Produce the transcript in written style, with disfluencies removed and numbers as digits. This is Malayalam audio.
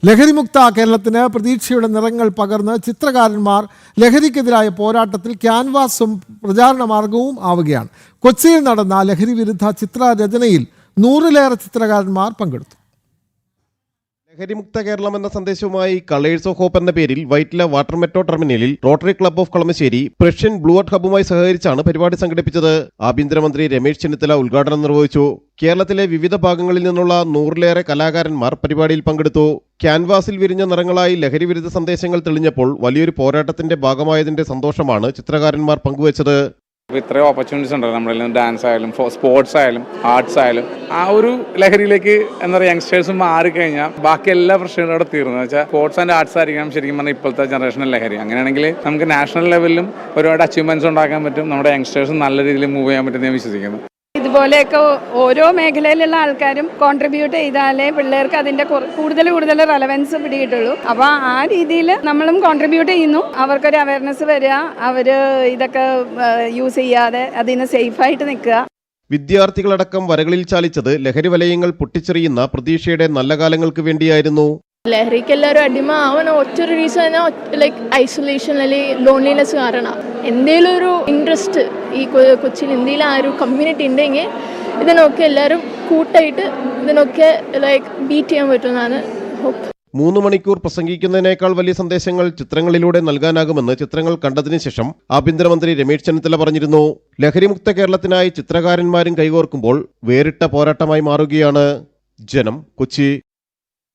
ലഹരിമുക്ത കേരളത്തിന് പ്രതീക്ഷയുടെ നിറങ്ങൾ പകർന്ന് ചിത്രകാരന്മാർ ലഹരിക്കെതിരായ പോരാട്ടത്തിൽ ക്യാൻവാസും പ്രചാരണ മാർഗവും ആവുകയാണ്. കൊച്ചിയിൽ നടന്ന ലഹരി വിരുദ്ധ ചിത്രരചനയിൽ 100-ലേറെ ചിത്രകാരന്മാർ പങ്കെടുത്തു. ലഹരിമുക്ത കേരളം എന്ന സന്ദേശവുമായി കളേഴ്സ് ഓഫ് ഹോപ്പ് എന്ന പേരിൽ വൈറ്റില വാട്ടർ മെട്രോ ടെർമിനലിൽ rotary club of Kalamassery Prussian blue art ഹബ്ബുമായി സഹകരിച്ചാണ് പരിപാടി സംഘടിപ്പിച്ചത്. ആഭ്യന്തരമന്ത്രി രമേശ് ചെന്നിത്തല ഉദ്ഘാടനം നിർവഹിച്ചു. കേരളത്തിലെ വിവിധ ഭാഗങ്ങളിൽ നിന്നുള്ള 100-ലേറെ കലാകാരന്മാർ പരിപാടിയിൽ പങ്കെടുത്തു. ക്യാൻവാസിൽ വിരിഞ്ഞ നിറങ്ങളായി ലഹരി വിരുദ്ധ സന്ദേശങ്ങൾ തെളിഞ്ഞപ്പോൾ വലിയൊരു പോരാട്ടത്തിന്റെ ഭാഗമായതിന്റെ സന്തോഷമാണ് ചിത്രകാരന്മാർ പങ്കുവച്ചത്. ഇത്രയും ഓപ്പർച്യൂണിറ്റീസ് ഉണ്ടല്ലോ നമ്മളിൽ നിന്ന്. ഡാൻസ് ആയാലും സ്പോർട്സ് ആയാലും ആർട്സ് ആയാലും ആ ഒരു ലഹരിയിലേക്ക് എന്താ പറയുക യങ്സ്റ്റേഴ്സ് മാറിക്കഴിഞ്ഞാൽ ബാക്കി എല്ലാ പ്രശ്നങ്ങളും അവിടെ തീർന്നു വെച്ചാൽ സ്പോർട്സ് ആൻഡ് ആർട്സ് ആയിരിക്കണം ശരിക്കും പറഞ്ഞാൽ ഇപ്പോഴത്തെ ജനറേഷണൽ ലഹരി. അങ്ങനെയാണെങ്കിൽ നമുക്ക് നാഷണൽ ലെവലിലും ഒരുപാട് അച്ചീവ്മെന്റ്സ് ഉണ്ടാക്കാൻ പറ്റും. നമ്മുടെ യങ്സ്റ്റേഴ്സ് നല്ല രീതിയിൽ മൂവ് ചെയ്യാൻ പറ്റും ഞാൻ വിശ്വസിക്കുന്നു. ഇതുപോലെയൊക്കെ ഓരോ മേഖലയിലുള്ള ആൾക്കാരും കോൺട്രിബ്യൂട്ട് ചെയ്താലേ പിള്ളേർക്ക് അതിന്റെ കൂടുതൽ റെലവൻസ് പിടികിട്ടുള്ളൂ. അപ്പോൾ ആ രീതിയിൽ നമ്മളും കോൺട്രിബ്യൂട്ട് ചെയ്യുന്നു. അവർക്കൊരു അവയർനെസ് വരിക, അവര് ഇതൊക്കെ യൂസ് ചെയ്യാതെ അതിന് സേഫായിട്ട് നിൽക്കുക. വിദ്യാർത്ഥികളടക്കം വരകളിൽ ചാലിച്ചത് ലഹരി വലയങ്ങൾ പൊട്ടിച്ചെറിയുന്ന പ്രതീക്ഷയുടെ നല്ല കാലങ്ങൾക്ക് വേണ്ടിയായിരുന്നു. ലഹരിക്ക് എല്ലാവരും അടിമ ആവണ ഒറ്റൊരു റീസൺ ലൈക്ക് ഐസൊലേഷൻ അല്ലെങ്കിൽ ലോൺലിനെസ് കാരണം. എന്തെങ്കിലും ഒരു ഇൻട്രസ്റ്റ് ഈ കൊച്ചിയിൽ എന്തെങ്കിലും ആ ഒരു കമ്മ്യൂണിറ്റി ഉണ്ടെങ്കിൽ ഇതിനൊക്കെ എല്ലാവരും കൂട്ടായിട്ട് ഇതിനൊക്കെ ലൈക്ക് ബീറ്റ് ചെയ്യാൻ പറ്റുമെന്നാണ് ഹോപ്പ്. 3 മണിക്കൂർ പ്രസംഗിക്കുന്നതിനേക്കാൾ വലിയ സന്ദേശങ്ങൾ ചിത്രങ്ങളിലൂടെ നൽകാനാകുമെന്ന് ചിത്രങ്ങൾ കണ്ടതിന് ശേഷം ആഭ്യന്തരമന്ത്രി രമേശ് ചെന്നിത്തല പറഞ്ഞിരുന്നു. ലഹരിമുക്ത കേരളത്തിനായി ചിത്രകാരന്മാരും കൈകോർക്കുമ്പോൾ വേറിട്ട പോരാട്ടമായി മാറുകയാണ്. ജനം, കൊച്ചി.